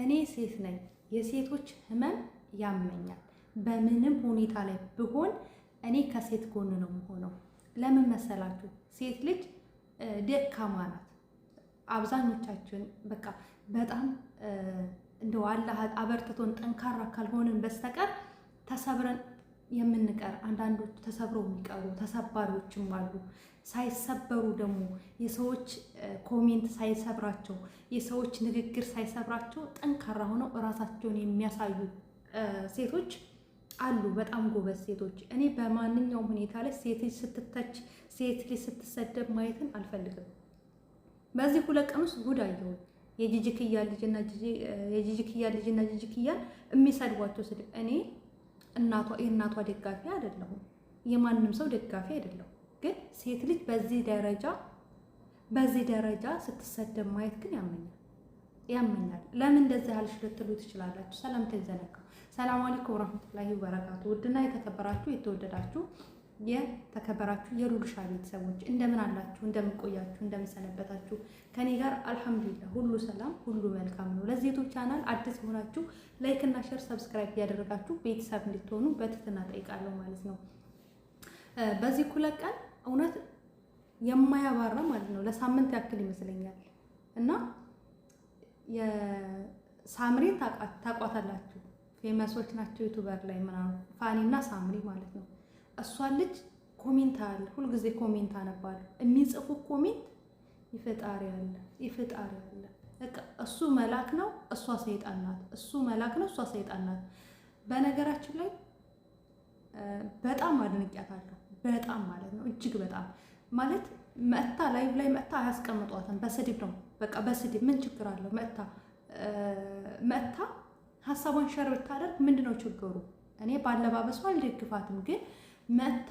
እኔ ሴት ነኝ። የሴቶች ህመም ያመኛል። በምንም ሁኔታ ላይ ብሆን እኔ ከሴት ጎን ነው የምሆነው። ለምን መሰላችሁ? ሴት ልጅ ደካማ ናት። አብዛኞቻችን በቃ በጣም እንደው አላህ አበርትቶን ጠንካራ ካልሆንን በስተቀር ተሰብረን የምንቀር፣ አንዳንዶች ተሰብረው የሚቀሩ ተሰባሪዎችም አሉ። ሳይሰበሩ ደግሞ የሰዎች ኮሜንት ሳይሰብራቸው፣ የሰዎች ንግግር ሳይሰብራቸው ጠንካራ ሆነው እራሳቸውን የሚያሳዩ ሴቶች አሉ። በጣም ጎበዝ ሴቶች። እኔ በማንኛውም ሁኔታ ላይ ሴት ልጅ ስትተች፣ ሴት ልጅ ስትሰደብ ማየትን አልፈልግም። በዚህ 2 ቀን ውስጥ ጉድ አየሁ። የጂጂክያ ልጅና ጂጂክያን የሚሰድቧቸው ስድብ እኔ የእናቷ ደጋፊ አይደለሁም፣ የማንም ሰው ደጋፊ አይደለሁም። ግን ሴት ልጅ በዚህ ደረጃ ስትሰደብ ማየት ግን ያመኛል። ለምን እንደዚህ ያልሽ ልትሉ ትችላላችሁ። ሰላም ተዘነጋ። ሰላም አለይኩም ወራህመቱላሂ ወበረካቱ። ውድና የተከበራችሁ የተወደዳችሁ የተከበራችሁ የሉልሻ ቤተሰቦች እንደምን አላችሁ? እንደምን ቆያችሁ? እንደምን ሰነበታችሁ? ከኔ ጋር አልሐምዱሊላህ ሁሉ ሰላም፣ ሁሉ መልካም ነው። ለዚህ ዩቲዩብ ቻናል አዲስ የሆናችሁ ላይክ እና ሼር፣ ሰብስክራይብ ያደረጋችሁ ቤተሰብ እንድትሆኑ በትህትና ጠይቃለሁ ማለት ነው። በዚህ 2 ቀን እውነት የማያባራ ማለት ነው ለሳምንት ያክል ይመስለኛል እና የሳምሪን ታቋታላችሁ። ፌመሶች ናቸው ዩቲዩበር ላይ ምናምን ፋኒና ሳምሪ ማለት ነው። እሷን ልጅ ኮሜንት አለ፣ ሁልጊዜ ኮሜንት አነባለሁ። የሚጽፉ ኮሜንት ይፈጣሪ አለ። በቃ እሱ መላክ ነው፣ እሷ ሰይጣን ናት። እሱ መላክ ነው፣ እሷ ሰይጣን ናት። በነገራችን ላይ በጣም አድንቂያታለሁ። በጣም ማለት ነው እጅግ በጣም ማለት መጥታ ላይቭ ላይ መጥታ አያስቀምጧትም። በስድብ ነው በቃ በስድብ ምን ችግር አለው? መጥታ ሀሳቧን ሸር ብታደርግ ምንድነው ችግሩ? እኔ ባለባበሷ አልደግፋትም፣ ግን መጥታ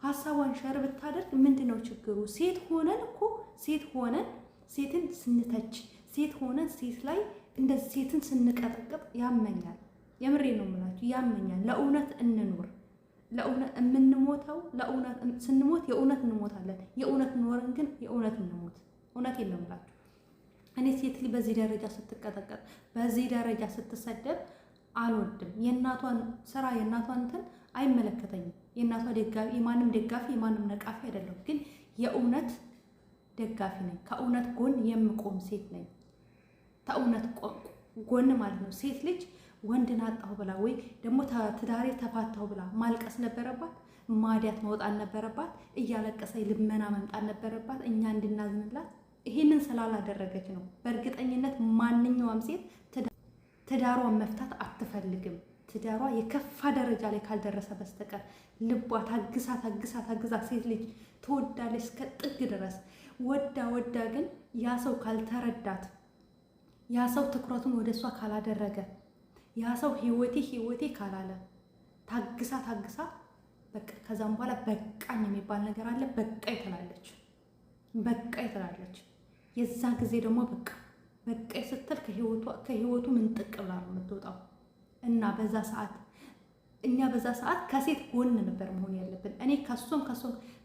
ሀሳቧን ሸር ብታደርግ ምንድነው ችግሩ? ሴት ሆነን ሴትን ስንተች፣ ሴት ሆነን ሴት ላይ እንደዚህ ሴትን ስንቀጠቅጥ ያመኛል። የምሬ ነው የምላችሁ ያመኛል። ለእውነት እንኑር። ለእውነት የምንሞተው ለእውነት ስንሞት የእውነት እንሞታለን። የእውነት ኖርን ግን የእውነት እንሞት። እውነት የለም ብላችሁ እኔ ሴት ልጅ በዚህ ደረጃ ስትቀጠቀጥ፣ በዚህ ደረጃ ስትሰደብ አልወድም። የእናቷን ስራ የእናቷን እንትን አይመለከተኝም። የእናቷ ደጋፊ የማንም ደጋፊ የማንም ነቃፊ አይደለም፣ ግን የእውነት ደጋፊ ነኝ። ከእውነት ጎን የምቆም ሴት ነኝ። ከእውነት ጎን ማለት ነው። ሴት ልጅ ወንድን አጣሁ ብላ ወይ ደግሞ ትዳሬ ተፋታሁ ብላ ማልቀስ ነበረባት? ማዲያት መውጣት ነበረባት? እያለቀሰ ልመና መምጣት ነበረባት? እኛ እንድናዝንላት? ይሄንን ስላላደረገች ነው። በእርግጠኝነት ማንኛውም ሴት ትዳሯን መፍታት አትፈልግም። ትዳሯ የከፋ ደረጃ ላይ ካልደረሰ በስተቀር ልቧ ታግሳ ሴት ልጅ ትወዳለች እስከ ጥግ ድረስ ወዳ ግን ያ ሰው ካልተረዳት፣ ያ ሰው ትኩረቱን ወደ እሷ ካላደረገ፣ ያ ሰው ህይወቴ ካላለ ታግሳ በቃ ከዛም በኋላ በቃኝ የሚባል ነገር አለ። በቃኝ ትላለች። የዛ ጊዜ ደግሞ በቃኝ ስትል ከህይወቱ ምንጥቅ ብላ ነው የምትወጣው። እና እኛ በዛ ሰዓት ከሴት ጎን ነበር መሆን ያለብን። እኔ ከሷም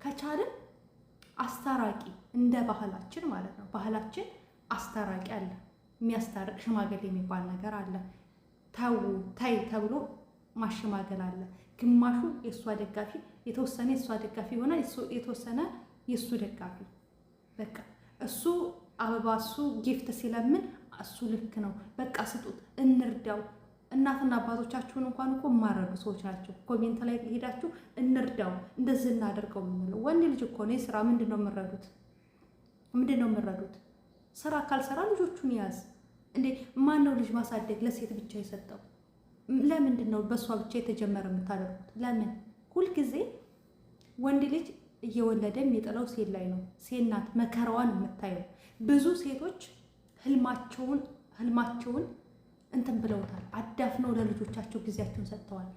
ከቻልን አስታራቂ እንደ ባህላችን ማለት ነው። ባህላችን አስታራቂ አለ፣ የሚያስታርቅ ሽማግሌ የሚባል ነገር አለ። ታይ ተብሎ ማሸማገል አለ። ግማሹ የእሷ ደጋፊ፣ የተወሰነ የእሷ ደጋፊ ይሆናል፣ የተወሰነ የእሱ ደጋፊ። በቃ እሱ አበባ እሱ ጊፍት ሲለምን እሱ ልክ ነው፣ በቃ ስጡት፣ እንርዳው። እናትና አባቶቻችሁን እንኳን እኮ የማረዱ ሰዎች ናቸው። ኮሜንት ላይ ሄዳችሁ እንርዳው፣ እንደዚህ እናደርገው የምንለው ወንድ ልጅ እኮ ነው። ስራ ምንድን ነው የምረዱት? ስራ ካልሰራ ልጆቹን ያዝ እንዴ! ማን ነው ልጅ ማሳደግ ለሴት ብቻ የሰጠው? ለምንድን ነው በእሷ ብቻ የተጀመረ የምታደርጉት? ለምን ሁልጊዜ ወንድ ልጅ እየወለደ የሚጥለው ሴት ላይ ነው? ሴት ናት መከራዋን የምታየው። ብዙ ሴቶች ህልማቸውን እንትን ብለውታል፣ አዳፍነው ለልጆቻቸው ጊዜያቸውን ሰጥተዋል።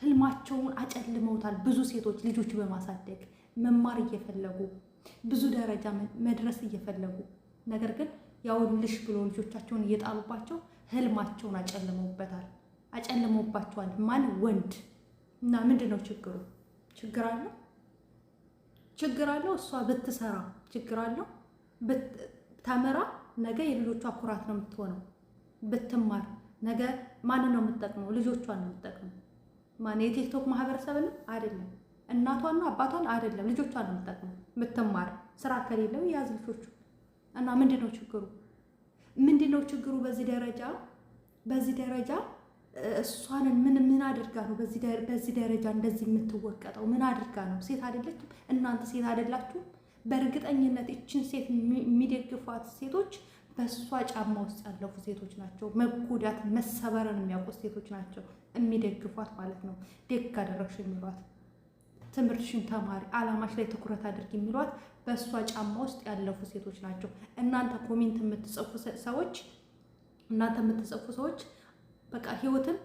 ህልማቸውን አጨልመውታል። ብዙ ሴቶች ልጆች በማሳደግ መማር እየፈለጉ ብዙ ደረጃ መድረስ እየፈለጉ ነገር ግን ያውልሽ ብሎ ልጆቻቸውን እየጣሉባቸው ህልማቸውን አጨልመውባቸዋል። ማን? ወንድ። እና ምንድን ነው ችግሩ? ችግር አለው። እሷ ብትሰራ ችግር አለው። ተምራ ነገ የልጆቿ ኩራት ነው የምትሆነው። ብትማር ነገ ማንን ነው የምትጠቅመው? ልጆቿን ነው የምትጠቅመው። ማን የቲክቶክ ማህበረሰብ ነው አይደለም፣ እናቷና አባቷን አይደለም፣ ልጆቿን ነው የምትጠቅመው። ብትማር ስራ ከሌለው ያዝ ልጆቹ እና ምንድነው ችግሩ? ምንድነው ችግሩ? በዚህ ደረጃ እሷን ምን አድርጋ ነው በዚህ ደረጃ እንደዚህ የምትወቀጠው? ምን አድርጋ ነው? ሴት አይደለችም? እናንተ ሴት አይደላችሁ? በእርግጠኝነት እችን ሴት የሚደግፏት ሴቶች በእሷ ጫማ ውስጥ ያለፉ ሴቶች ናቸው። መጎዳት መሰበርን የሚያውቁት ሴቶች ናቸው የሚደግፏት ማለት ነው። ደግ አደረግሽ የሚሏት፣ ትምህርትሽን ተማሪ፣ አላማሽ ላይ ትኩረት አድርግ የሚሏት በእሷ ጫማ ውስጥ ያለፉ ሴቶች ናቸው። እናንተ ኮሜንት የምትጽፉ ሰዎች በቃ ህይወትን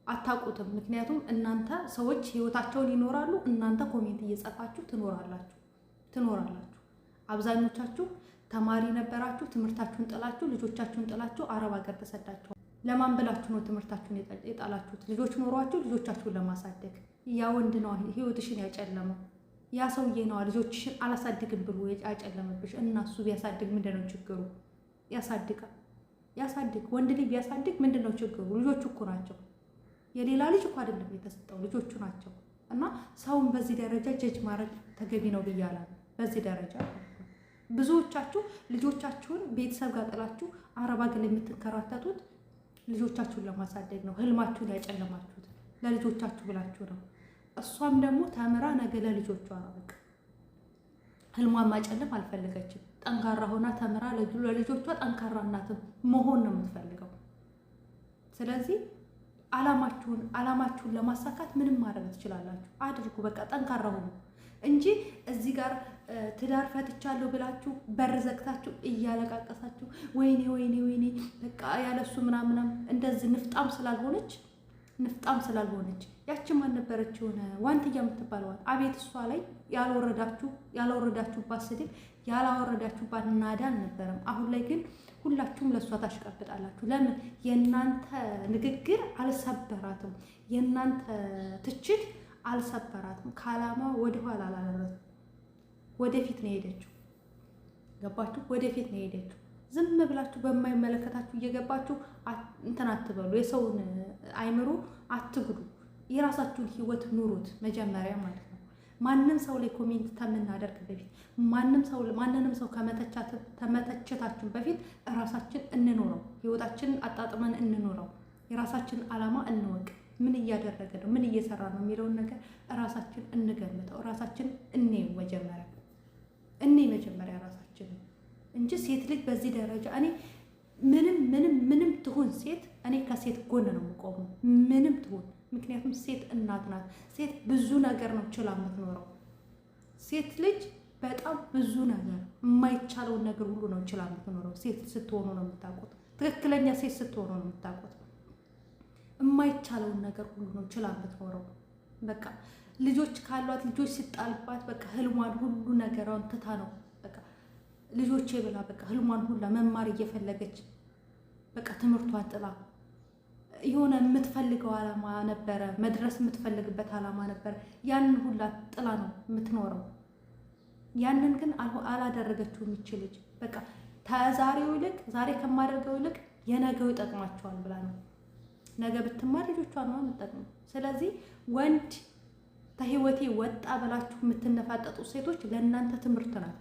አታውቁትም። ምክንያቱም እናንተ ሰዎች ህይወታቸውን ይኖራሉ፣ እናንተ ኮሜንት እየጻፋችሁ ትኖራላችሁ። አብዛኞቻችሁ ተማሪ ነበራችሁ፣ ትምህርታችሁን ጥላችሁ ልጆቻችሁን ጥላችሁ አረብ ሀገር ተሰዳችኋል። ለማን ብላችሁ ነው ትምህርታችሁን የጣላችሁት? ልጆች ኖሯችሁ ልጆቻችሁን ለማሳደግ። ያ ወንድ ነው ህይወትሽን ያጨለመው፣ ያ ሰውዬ ነው ልጆችሽን አላሳድግም ብሎ ያጨለመብሽ። እና እሱ ቢያሳድግ ምንድነው ችግሩ? ያሳድግ። ወንድ ልጅ ቢያሳድግ ምንድነው ችግሩ? ልጆቹ እኮ ናቸው። የሌላ ልጅ እኮ አይደለም የተሰጠው፣ ልጆቹ ናቸው። እና ሰውን በዚህ ደረጃ ጀጅ ማድረግ ተገቢ ነው ብያለሁ። በዚህ ደረጃ ብዙዎቻችሁ ልጆቻችሁን ቤተሰብ ጋር ጥላችሁ አረብ ሀገር የምትንከራተቱት ልጆቻችሁን ለማሳደግ ነው። ህልማችሁን ያጨለማችሁት ለልጆቻችሁ ብላችሁ ነው። እሷም ደግሞ ተምራ ነገ ለልጆቿ ነው። በቃ ህልሟን ማጨለም አልፈለገችም። ጠንካራ ሆና ተምራ ለልጆቿ ጠንካራ እናት መሆን ነው የምትፈልገው። ስለዚህ አላማችሁን ለማሳካት ምንም ማድረግ ትችላላችሁ። አድርጉ። በቃ ጠንካራ ሆኑ እንጂ እዚህ ጋር ትዳር ፈትቻለሁ ብላችሁ በር ዘግታችሁ እያለቃቀሳችሁ ወይኔ በቃ ያለሱ ምናምናም እንደዚህ ንፍጣም ስላልሆነች ያችን ማን ነበረች የሆነ ዋንትያ የምትባለዋል። አቤት እሷ ላይ ያላወረዳችሁባት ስድብ ያላወረዳችሁባት ናዳ አልነበረም። አሁን ላይ ግን ሁላችሁም ለእሷ ታሽቀብጣላችሁ። ለምን? የእናንተ ንግግር አልሰበራትም። የእናንተ ትችት አልሰበራትም። ከዓላማ ወደኋላ አላለረትም። ወደፊት ነው የሄደችው። ገባችሁ? ወደፊት ነው የሄደችው። ዝም ብላችሁ በማይመለከታችሁ እየገባችሁ እንትን አትበሉ። የሰውን አይምሮ አትግዱ። የራሳችሁን ህይወት ኑሩት መጀመሪያ ማለት ነው። ማንም ሰው ላይ ኮሜንት ከምናደርግ በፊት ማንንም ሰው ከመተቸታችን በፊት እራሳችን እንኖረው፣ ህይወታችንን አጣጥመን እንኖረው። የራሳችን ዓላማ እንወቅ። ምን እያደረገ ነው፣ ምን እየሰራ ነው የሚለውን ነገር እራሳችን እንገምተው። እራሳችን መጀመሪያ ራሳችንን እንጂ ሴት ልጅ በዚህ ደረጃ እኔ ምንም ትሁን ሴት፣ እኔ ከሴት ጎን ነው የምቆመው። ምንም ትሁን፣ ምክንያቱም ሴት እናት ናት። ሴት ብዙ ነገር ነው ችላ የምትኖረው። ሴት ልጅ በጣም ብዙ ነገር፣ የማይቻለውን ነገር ሁሉ ነው ችላ የምትኖረው። ሴት ስትሆኑ ነው የምታውቁት። ትክክለኛ ሴት ስትሆኑ ነው የምታውቁት። የማይቻለውን ነገር ሁሉ ነው ችላ የምትኖረው። በቃ ልጆች ካሏት ልጆች ሲጣልባት በቃ ህልሟን ሁሉ ነገሯን ትታ ነው በቃ ልጆቼ ብላ በቃ ህልሟን ሁላ መማር እየፈለገች በቃ ትምህርቷን ጥላ የሆነ የምትፈልገው ዓላማ ነበረ፣ መድረስ የምትፈልግበት ዓላማ ነበረ። ያንን ሁላ ጥላ ነው የምትኖረው። ያንን ግን አላደረገችው የሚችል ልጅ በቃ ከዛሬው ይልቅ ዛሬ ከማደርገው ይልቅ የነገው ይጠቅማቸዋል ብላ ነው። ነገ ብትማር ልጆቿን ነው የምትጠቅመው። ስለዚህ ወንድ ከህይወቴ ወጣ ብላችሁ የምትነፋጠጡ ሴቶች ለእናንተ ትምህርት ናት።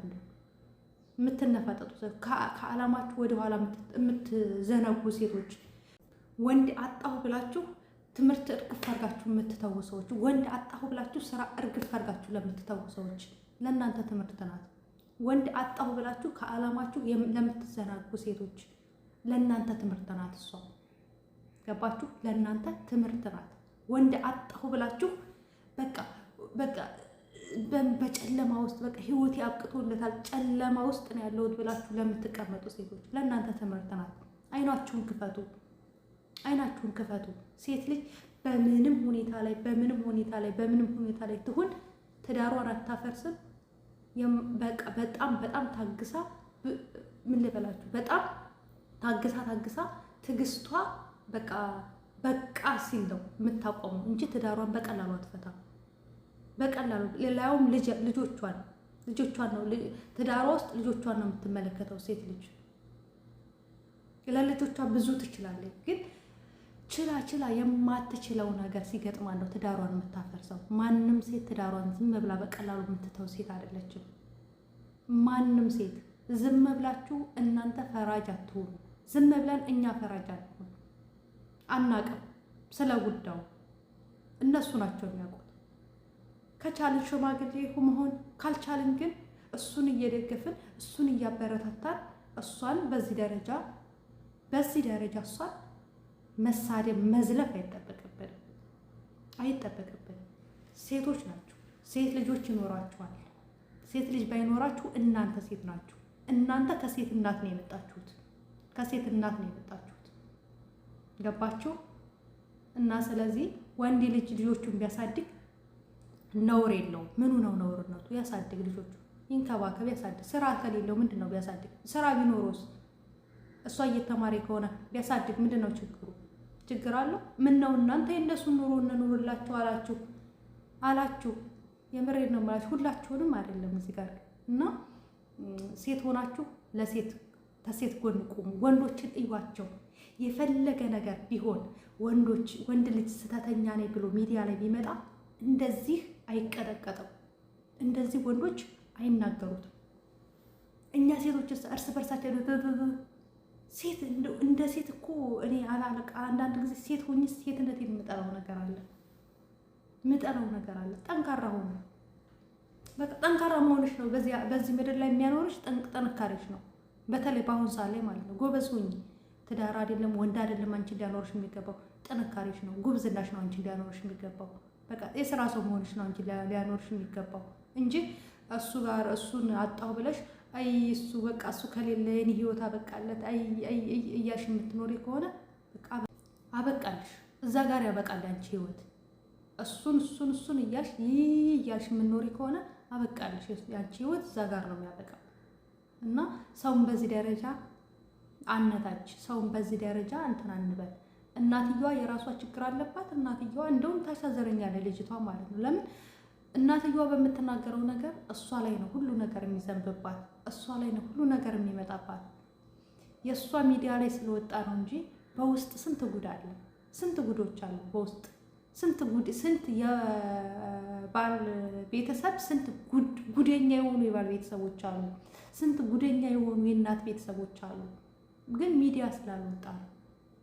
የምትነፋጠጡ ከዓላማችሁ ወደኋላ የምትዘነጉ ሴቶች፣ ወንድ አጣሁ ብላችሁ ትምህርት እርግፍ አድርጋችሁ የምትተዉ ሰዎች፣ ወንድ አጣሁ ብላችሁ ስራ እርግፍ አድርጋችሁ ለምትተዉ ሰዎች ለእናንተ ትምህርት ናት። ወንድ አጣሁ ብላችሁ ከዓላማችሁ ለምትዘናጉ ሴቶች ለእናንተ ትምህርት ናት እሷ። ገባችሁ? ለእናንተ ትምህርት ናት። ወንድ አጣሁ ብላችሁ በቃ በጨለማ ውስጥ በቃ ህይወት ያብቅቶለታል ጨለማ ውስጥ ነው ያለሁት ብላችሁ ለምትቀመጡ ሴቶች ለእናንተ ትምህርት ናት። አይናችሁን ክፈቱ። ሴት ልጅ በምንም ሁኔታ ላይ ትሁን ትዳሯን አታፈርስም። በጣም ታግሳ ምን ልበላችሁ፣ በጣም ታግሳ ትግስቷ በቃ ሲል ነው የምታቆመው እንጂ ትዳሯን በቀላሉ አትፈታም። በቀላሉ ሌላውም ልጆቿን ነው ትዳሯ ውስጥ ልጆቿን ነው የምትመለከተው ሴት ልጅ። ለልጆቿ ብዙ ትችላለች፣ ግን ችላ የማትችለው ነገር ሲገጥማት ነው ትዳሯን የምታፈርሰው። ማንም ሴት ትዳሯን ዝም ብላ በቀላሉ የምትተው ሴት አይደለችም። ማንም ሴት ዝም ብላችሁ እናንተ ፈራጅ አትሆኑ። ዝም ብለን እኛ ፈራጅ አትሆኑ። አናቅም ስለ ጉዳዩ፣ እነሱ ናቸው የሚያውቁት። ከቻልን ሽማግሌ መሆን ካልቻልን ግን እሱን እየደገፍን እሱን እያበረታታን እሷን በዚህ ደረጃ እሷን መሳደብ መዝለፍ አይጠበቅብንም። ሴቶች ናችሁ። ሴት ልጆች ይኖራችኋል። ሴት ልጅ ባይኖራችሁ እናንተ ሴት ናችሁ። እናንተ ከሴት እናት ነው የመጣችሁት። ገባችሁ? እና ስለዚህ ወንድ ልጅ ልጆቹን ቢያሳድግ ነውር የለውም። ምኑ ነው ነውርነቱ? ያሳድግ፣ ልጆቹ ይንከባከብ፣ ያሳድግ። ስራ ከሌለው ምንድን ነው ቢያሳድግ? ስራ ቢኖረውስ? እሷ እየተማሪ ከሆነ ቢያሳድግ ምንድን ነው ችግሩ? ችግር አለው? ምን ነው እናንተ የእነሱ ኑሮ እንኑርላችሁ አላችሁ። የምሬድ ነው ማለት ሁላችሁንም አይደለም እዚህ ጋር እና ሴት ሆናችሁ ከሴት ጎን ቁሙ። ወንዶችን እዩዋቸው። የፈለገ ነገር ቢሆን ወንድ ልጅ ስተተኛ ነኝ ብሎ ሚዲያ ላይ ቢመጣ እንደዚህ አይቀጠቀጥም። እንደዚህ ወንዶች አይናገሩትም። እኛ ሴቶች እርስ በርሳችን ሴት እንደ ሴት እኮ እኔ አላለቃ አንዳንድ ጊዜ ሴት ሆኜ ሴትነት የምጠላው ነገር አለ። ጠንካራ ሆኖ በቃ ጠንካራ መሆንሽ ነው በዚህ ምድር ላይ የሚያኖርሽ ጥንካሬሽ ነው። በተለይ በአሁን ሰዓት ላይ ማለት ነው። ጎበዝ ሁኚ። ትዳር አይደለም ወንድ አይደለም አንቺ ሊያኖርሽ የሚገባው ጥንካሬሽ ነው፣ ጉብዝናሽ ነው አንቺ ሊያኖርሽ የሚገባው። በቃ የስራ ሰው መሆንሽ ነው አንቺ ሊያኖርሽ የሚገባው እንጂ እሱን አጣሁ ብለሽ አይ እሱ በቃ እሱ ከሌለ የኔ ህይወት አበቃለት አይ እያልሽ የምትኖሪ ከሆነ በቃ አበቃልሽ። እዛ ጋር ያበቃል አንቺ ህይወት። እሱን እያልሽ የምትኖሪ ከሆነ አበቃልሽ። ያንቺ ህይወት እዛ ጋር ነው የሚያበቃው። እና ሰውን በዚህ ደረጃ አነታች፣ ሰውን በዚህ ደረጃ እንትን አንበል። እናትየዋ የራሷ ችግር አለባት። እናትየዋ እንደውም ታሳዝነኛለች ልጅቷ ማለት ነው። ለምን እናትየዋ በምትናገረው ነገር እሷ ላይ ነው ሁሉ ነገር የሚዘንብባት፣ እሷ ላይ ነው ሁሉ ነገር የሚመጣባት። የእሷ ሚዲያ ላይ ስለወጣ ነው እንጂ በውስጥ ስንት ጉድ አለ፣ ስንት ጉዶች አሉ በውስጥ ስንት የባል ቤተሰብ ስንት ጉደኛ የሆኑ የባል ቤተሰቦች አሉ፣ ስንት ጉደኛ የሆኑ የእናት ቤተሰቦች አሉ። ግን ሚዲያ ስላልወጣ ነው።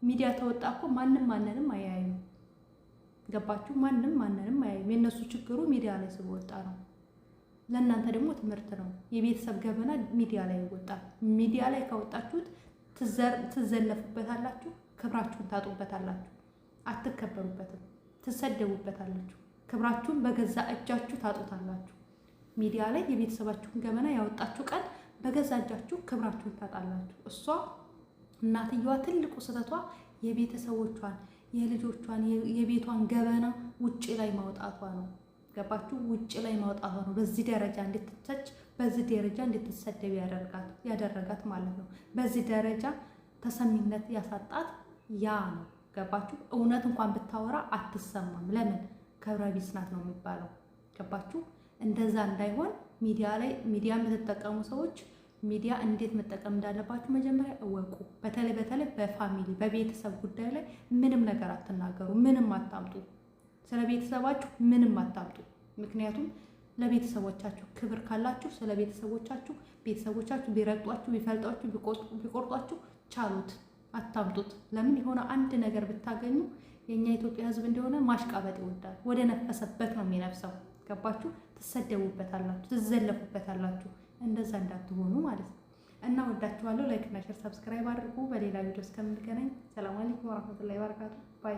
ሚዲያ ተወጣ እኮ ማንም ማንንም አያዩም። ገባችሁ? ማንም ማንንም አያዩም። የእነሱ ችግሩ ሚዲያ ላይ ስለወጣ ነው። ለእናንተ ደግሞ ትምህርት ነው። የቤተሰብ ገበና ሚዲያ ላይ ይወጣል። ሚዲያ ላይ ካወጣችሁት ትዘለፉበታላችሁ፣ ክብራችሁን ታጡበታላችሁ፣ አትከበሩበትም፣ ትሰደቡበታላችሁ፣ ክብራችሁን በገዛ እጃችሁ ታጡታላችሁ። ሚዲያ ላይ የቤተሰባችሁን ገበና ያወጣችሁ ቀን በገዛ እጃችሁ ክብራችሁን ታጣላችሁ። እሷ እናትየዋ ትልቁ ስህተቷ የቤተሰቦቿን፣ የልጆቿን፣ የቤቷን ገበና ውጭ ላይ ማውጣቷ ነው። ገባችሁ? ውጭ ላይ ማውጣቷ ነው በዚህ ደረጃ እንድትተች፣ በዚህ ደረጃ እንድትሰደብ ያደረጋት ማለት ነው። በዚህ ደረጃ ተሰሚነት ያሳጣት ያ ነው። ገባችሁ? እውነት እንኳን ብታወራ አትሰማም። ለምን? ክብረ ቢስ ናት ነው የሚባለው። ገባችሁ? እንደዛ እንዳይሆን ሚዲያ የምትጠቀሙ ሰዎች ሚዲያ እንዴት መጠቀም እንዳለባችሁ መጀመሪያ እወቁ። በተለይ በፋሚሊ በቤተሰብ ጉዳይ ላይ ምንም ነገር አትናገሩ፣ ምንም አታምጡ። ስለ ቤተሰባችሁ ምንም አታምጡ። ምክንያቱም ለቤተሰቦቻችሁ ክብር ካላችሁ ስለ ቤተሰቦቻችሁ ቢረግጧችሁ፣ ቢፈልጧችሁ፣ ቢቆርጧችሁ ቻሉት፣ አታምጡት። ለምን? የሆነ አንድ ነገር ብታገኙ የኛ ኢትዮጵያ ሕዝብ እንደሆነ ማሽቃበጥ ይወዳል። ወደ ነፈሰበት ነው የሚነፍሰው። ገባችሁ? ትሰደቡበታላችሁ፣ ትዘለፉበታላችሁ። እንደዛ እንዳትሆኑ ማለት ነው። እና ወዳችኋለሁ። ላይክ እና ሼር ሰብስክራይብ አድርጉ። በሌላ ቪዲዮ እስከምንገናኝ ሰላም አለይኩም ወራህመቱላሂ ወበረካቱ። ባይ